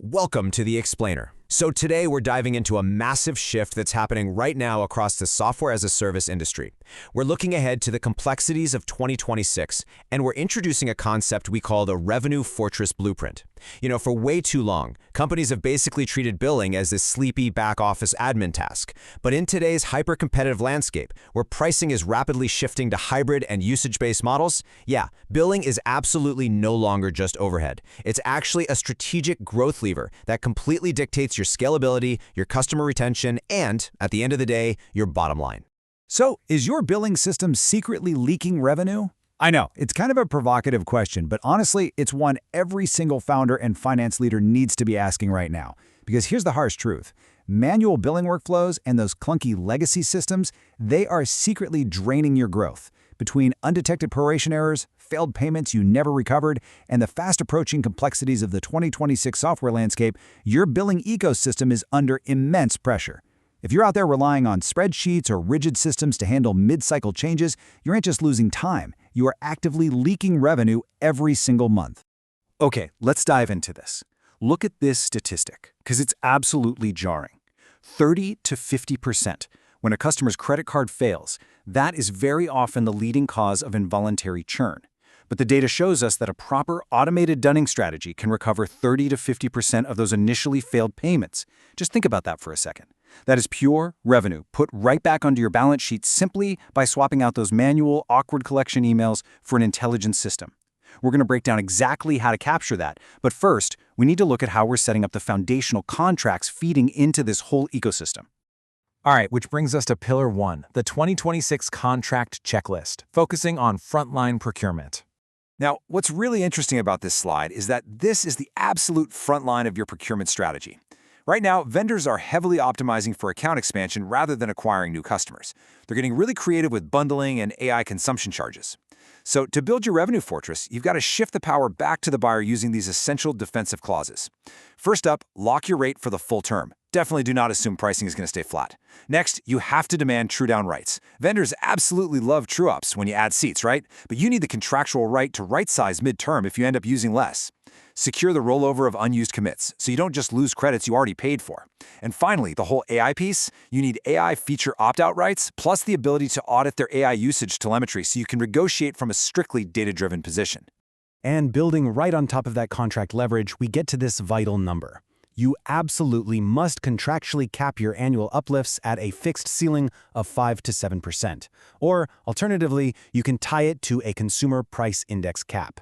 Welcome to The Explainer. So today we're diving into a massive shift that's happening right now across the software as a service industry. We're looking ahead to the complexities of 2026, and we're introducing a concept we call the Revenue Fortress Blueprint. For way too long, companies have basically treated billing as this sleepy back-office admin task. But in today's hyper-competitive landscape, where pricing is rapidly shifting to hybrid and usage-based models, billing is absolutely no longer just overhead. It's actually a strategic growth lever that completely dictates your scalability, your customer retention, and, at the end of the day, your bottom line. So, is your billing system secretly leaking revenue? I know, it's kind of a provocative question, but honestly, it's one every single founder and finance leader needs to be asking right now. Because here's the harsh truth. Manual billing workflows and those clunky legacy systems, they are secretly draining your growth. Between undetected proration errors, failed payments you never recovered, and the fast-approaching complexities of the 2026 software landscape, your billing ecosystem is under immense pressure. If you're out there relying on spreadsheets or rigid systems to handle mid-cycle changes, you aren't just losing time, you are actively leaking revenue every single month. Okay, let's dive into this. Look at this statistic, because it's absolutely jarring. 30 to 50%. When a customer's credit card fails, that is very often the leading cause of involuntary churn. But the data shows us that a proper automated dunning strategy can recover 30 to 50% of those initially failed payments. Just think about that for a second. That is pure revenue put right back onto your balance sheet simply by swapping out those manual, awkward collection emails for an intelligent system. We're going to break down exactly how to capture that, but first, we need to look at how we're setting up the foundational contracts feeding into this whole ecosystem. All right, which brings us to Pillar 1, the 2026 Contract Checklist, focusing on frontline procurement. Now, what's really interesting about this slide is that this is the absolute front line of your procurement strategy. Right now, vendors are heavily optimizing for account expansion rather than acquiring new customers. They're getting really creative with bundling and AI consumption charges. So to build your revenue fortress, you've got to shift the power back to the buyer using these essential defensive clauses. First up, lock your rate for the full term. Definitely do not assume pricing is going to stay flat. Next, you have to demand true-down rights. Vendors absolutely love true-ups when you add seats, right? But you need the contractual right to right-size mid-term if you end up using less. Secure the rollover of unused commits, so you don't just lose credits you already paid for. And finally, the whole AI piece, you need AI feature opt-out rights, plus the ability to audit their AI usage telemetry so you can negotiate from a strictly data-driven position. And building right on top of that contract leverage, we get to this vital number. You absolutely must contractually cap your annual uplifts at a fixed ceiling of 5 to 7%. Or, alternatively, you can tie it to a consumer price index cap.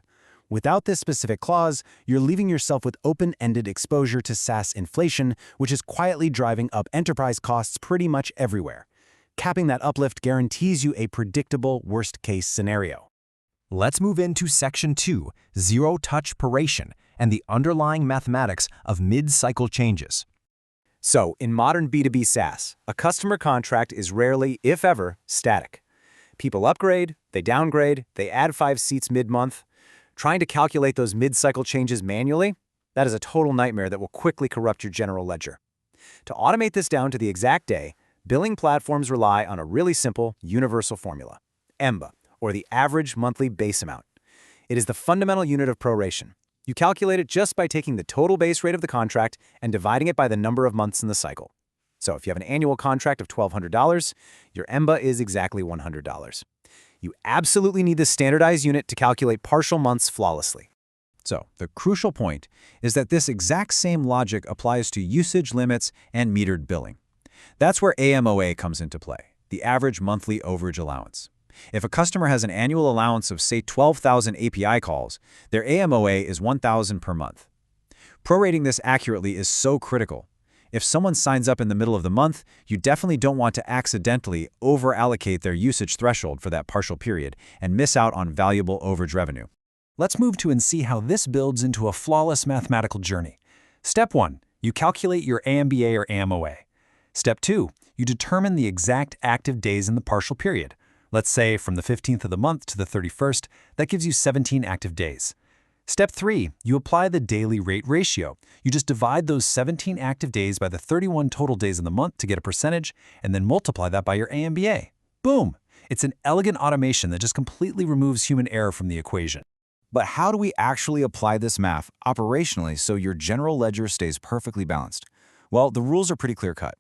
Without this specific clause, you're leaving yourself with open-ended exposure to SaaS inflation, which is quietly driving up enterprise costs pretty much everywhere. Capping that uplift guarantees you a predictable worst-case scenario. Let's move into Section 2, Zero-Touch Proration, and the underlying mathematics of mid-cycle changes. So, in modern B2B SaaS, a customer contract is rarely, if ever, static. People upgrade, they downgrade, they add 5 seats mid-month. Trying to calculate those mid-cycle changes manually? That is a total nightmare that will quickly corrupt your general ledger. To automate this down to the exact day, billing platforms rely on a really simple, universal formula, AMBA, or the average monthly base amount. It is the fundamental unit of proration. You calculate it just by taking the total base rate of the contract and dividing it by the number of months in the cycle. So if you have an annual contract of $1,200, your AMBA is exactly $100. You absolutely need this standardized unit to calculate partial months flawlessly. So, the crucial point is that this exact same logic applies to usage limits and metered billing. That's where AMOA comes into play, the average monthly overage allowance. If a customer has an annual allowance of, say, 12,000 API calls, their AMOA is 1,000 per month. Prorating this accurately is so critical. If someone signs up in the middle of the month, you definitely don't want to accidentally over-allocate their usage threshold for that partial period and miss out on valuable overage revenue. Let's move to and see how this builds into a flawless mathematical journey. Step 1, you calculate your AMBA or AMOA. Step 2, you determine the exact active days in the partial period. Let's say from the 15th of the month to the 31st, that gives you 17 active days. Step 3, you apply the daily rate ratio. You just divide those 17 active days by the 31 total days in the month to get a percentage, and then multiply that by your AMBA. Boom! It's an elegant automation that just completely removes human error from the equation. But how do we actually apply this math operationally so your general ledger stays perfectly balanced? Well, the rules are pretty clear-cut.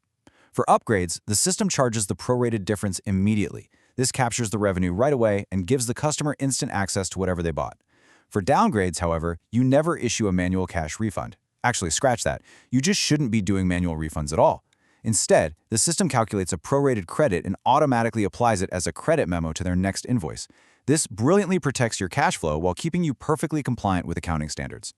For upgrades, the system charges the prorated difference immediately. This captures the revenue right away and gives the customer instant access to whatever they bought. For downgrades, however, you never issue a manual cash refund. Actually, scratch that. You just shouldn't be doing manual refunds at all. Instead, the system calculates a prorated credit and automatically applies it as a credit memo to their next invoice. This brilliantly protects your cash flow while keeping you perfectly compliant with accounting standards.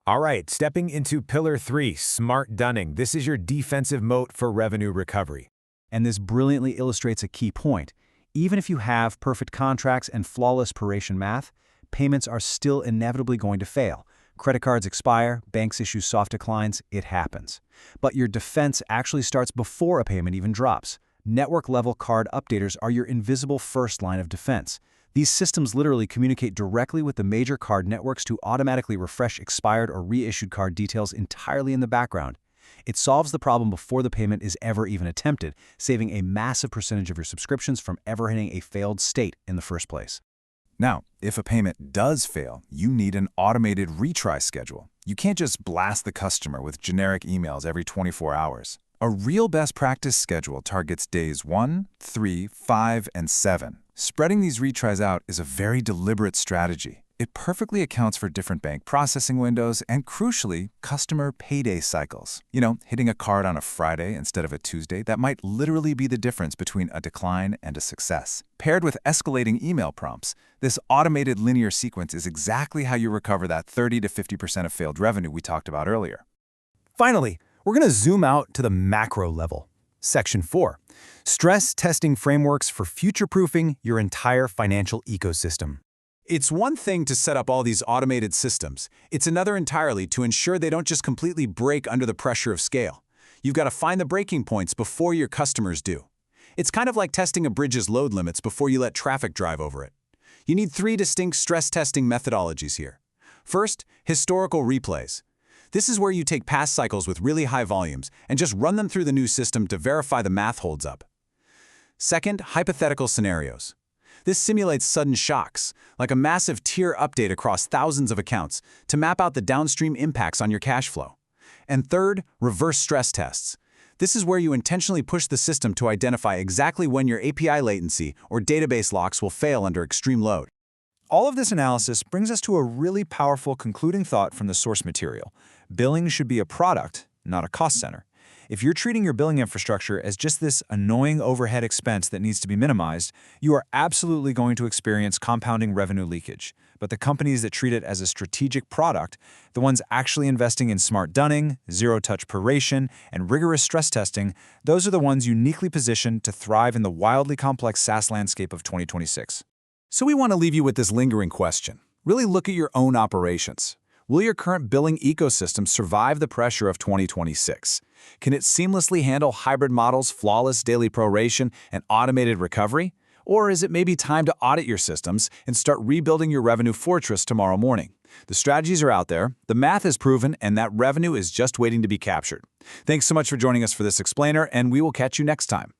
All right, stepping into Pillar 3, smart dunning. This is your defensive moat for revenue recovery. And this brilliantly illustrates a key point. Even if you have perfect contracts and flawless proration math, payments are still inevitably going to fail. Credit cards expire, banks issue soft declines, it happens. But your defense actually starts before a payment even drops. Network-level card updaters are your invisible first line of defense. These systems literally communicate directly with the major card networks to automatically refresh expired or reissued card details entirely in the background. It solves the problem before the payment is ever even attempted, saving a massive percentage of your subscriptions from ever hitting a failed state in the first place. Now, if a payment does fail, you need an automated retry schedule. You can't just blast the customer with generic emails every 24 hours. A real best practice schedule targets days 1, 3, 5, and 7. Spreading these retries out is a very deliberate strategy. It perfectly accounts for different bank processing windows and, crucially, customer payday cycles. Hitting a card on a Friday instead of a Tuesday, that might literally be the difference between a decline and a success. Paired with escalating email prompts, this automated linear sequence is exactly how you recover that 30 to 50% of failed revenue we talked about earlier. Finally, we're going to zoom out to the macro level. Section 4. Stress testing frameworks for future-proofing your entire financial ecosystem. It's one thing to set up all these automated systems. It's another entirely to ensure they don't just completely break under the pressure of scale. You've got to find the breaking points before your customers do. It's kind of like testing a bridge's load limits before you let traffic drive over it. You need 3 distinct stress testing methodologies here. First, historical replays. This is where you take past cycles with really high volumes and just run them through the new system to verify the math holds up. Second, hypothetical scenarios. This simulates sudden shocks, like a massive tier update across thousands of accounts, to map out the downstream impacts on your cash flow. And third, reverse stress tests. This is where you intentionally push the system to identify exactly when your API latency or database locks will fail under extreme load. All of this analysis brings us to a really powerful concluding thought from the source material. Billing should be a product, not a cost center. If you're treating your billing infrastructure as just this annoying overhead expense that needs to be minimized, you are absolutely going to experience compounding revenue leakage. But the companies that treat it as a strategic product, the ones actually investing in smart dunning, zero-touch proration, and rigorous stress testing, those are the ones uniquely positioned to thrive in the wildly complex SaaS landscape of 2026. So we want to leave you with this lingering question. Really look at your own operations. Will your current billing ecosystem survive the pressure of 2026? Can it seamlessly handle hybrid models, flawless daily proration, and automated recovery? Or is it maybe time to audit your systems and start rebuilding your revenue fortress tomorrow morning? The strategies are out there, the math is proven, and that revenue is just waiting to be captured. Thanks so much for joining us for this explainer, and we will catch you next time.